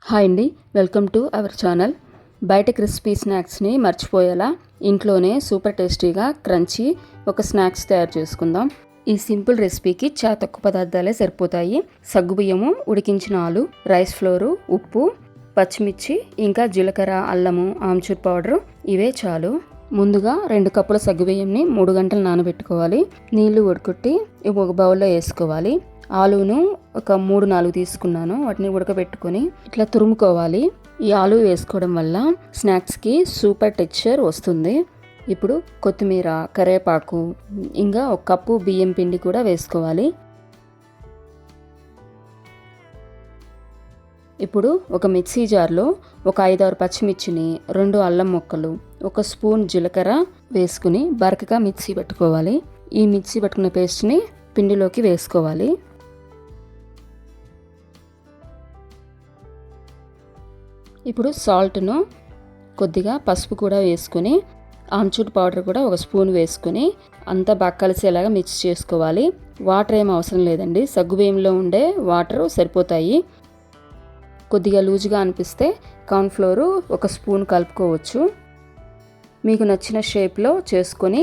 Hi అండి, welcome to our channel. బయట crispy స్నాక్స్ని మర్చిపోయేలా ఇంట్లోనే సూపర్ టేస్టీగా క్రంచీ ఒక స్నాక్స్ తయారు చేసుకుందాం. ఈ సింపుల్ రెసిపీకి చాలా తక్కువ పదార్థాలే సరిపోతాయి. సగ్గుబియ్యము, ఉడికించిన ఆలు, రైస్ ఫ్లోరు, ఉప్పు, పచ్చిమిర్చి, ఇంకా జీలకర్ర, అల్లము, ఆమ్చూర్ పౌడరు, ఇవే చాలు. ముందుగా 2 కప్పుల సగ్గుబియ్యంని 3 గంటలు నానబెట్టుకోవాలి. నీళ్లు ఉడకొట్టి ఒక బౌల్లో వేసుకోవాలి. ఆలును ఒక 3-4 తీసుకున్నాను. వాటిని ఉడకబెట్టుకొని ఇట్లా తురుముకోవాలి. ఈ ఆలు వేసుకోవడం వల్ల స్నాక్స్కి సూపర్ టెక్స్చర్ వస్తుంది. ఇప్పుడు కొత్తిమీర, కరివేపాకు, ఇంకా 1 కప్పు బియ్యం పిండి కూడా వేసుకోవాలి. ఇప్పుడు ఒక మిక్సీ జార్లో ఒక 5-6 పచ్చిమిర్చిని, 2 అల్లం ముక్కలు, 1 స్పూన్ జీలకర్ర వేసుకుని బరకగా మిక్సీ పట్టుకోవాలి. ఈ మిక్సీ పట్టుకున్న పేస్ట్ని పిండిలోకి వేసుకోవాలి. ఇప్పుడు సాల్ట్ను, కొద్దిగా పసుపు కూడా వేసుకొని, ఆమ్చూర్ పౌడర్ కూడా 1 స్పూన్ వేసుకొని అంతా బాగా కలిసేలాగా మిక్స్ చేసుకోవాలి. వాటర్ ఏం అవసరం లేదండి, సగ్గుబియ్యంలో ఉండే వాటర్ సరిపోతాయి. కొద్దిగా లూజ్గా అనిపిస్తే కార్న్ఫ్లోరు 1 స్పూన్ కలుపుకోవచ్చు. మీకు నచ్చిన షేప్లో చేసుకొని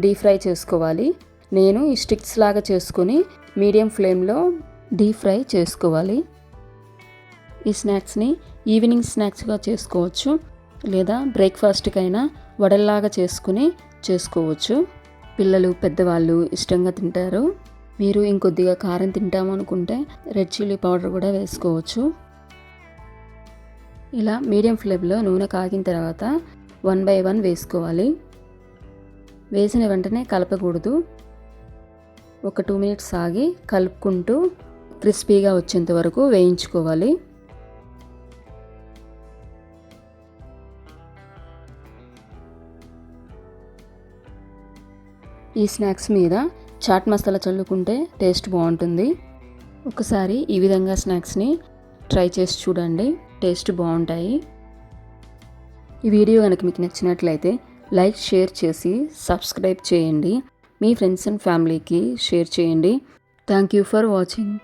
డీప్ ఫ్రై చేసుకోవాలి. నేను ఈ స్టిక్స్ లాగా చేసుకొని మీడియం ఫ్లేమ్లో డీప్ ఫ్రై చేసుకోవాలి. ఈ స్నాక్స్ని ఈవినింగ్ స్నాక్స్గా చేసుకోవచ్చు, లేదా బ్రేక్ఫాస్ట్కైనా వడల్లాగా చేసుకోవచ్చు. పిల్లలు, పెద్దవాళ్ళు ఇష్టంగా తింటారు. మీరు ఇంకొద్దిగా కారం తింటామనుకుంటే రెడ్ చిల్లీ పౌడర్ కూడా వేసుకోవచ్చు. ఇలా మీడియం ఫ్లేమ్లో నూనె కాగిన తర్వాత 1 by 1 వేసుకోవాలి. వేసిన వెంటనే కలపకూడదు. ఒక 2 minutes ఆగి కలుపుకుంటూ క్రిస్పీగా వచ్చేంత వరకు వేయించుకోవాలి. ఈ స్నాక్స్ మీద చాట్ మసాలా చల్లుకుంటే టేస్ట్ బాగుంటుంది. ఒకసారి ఈ విధంగా స్నాక్స్ని ట్రై చేసి చూడండి, టేస్ట్ బాగుంటాయి. ఈ వీడియో కనుక మీకు నచ్చినట్లయితే లైక్, షేర్ చేసి సబ్స్క్రైబ్ చేయండి. మీ ఫ్రెండ్స్ అండ్ ఫ్యామిలీకి షేర్ చేయండి. Thank you for watching.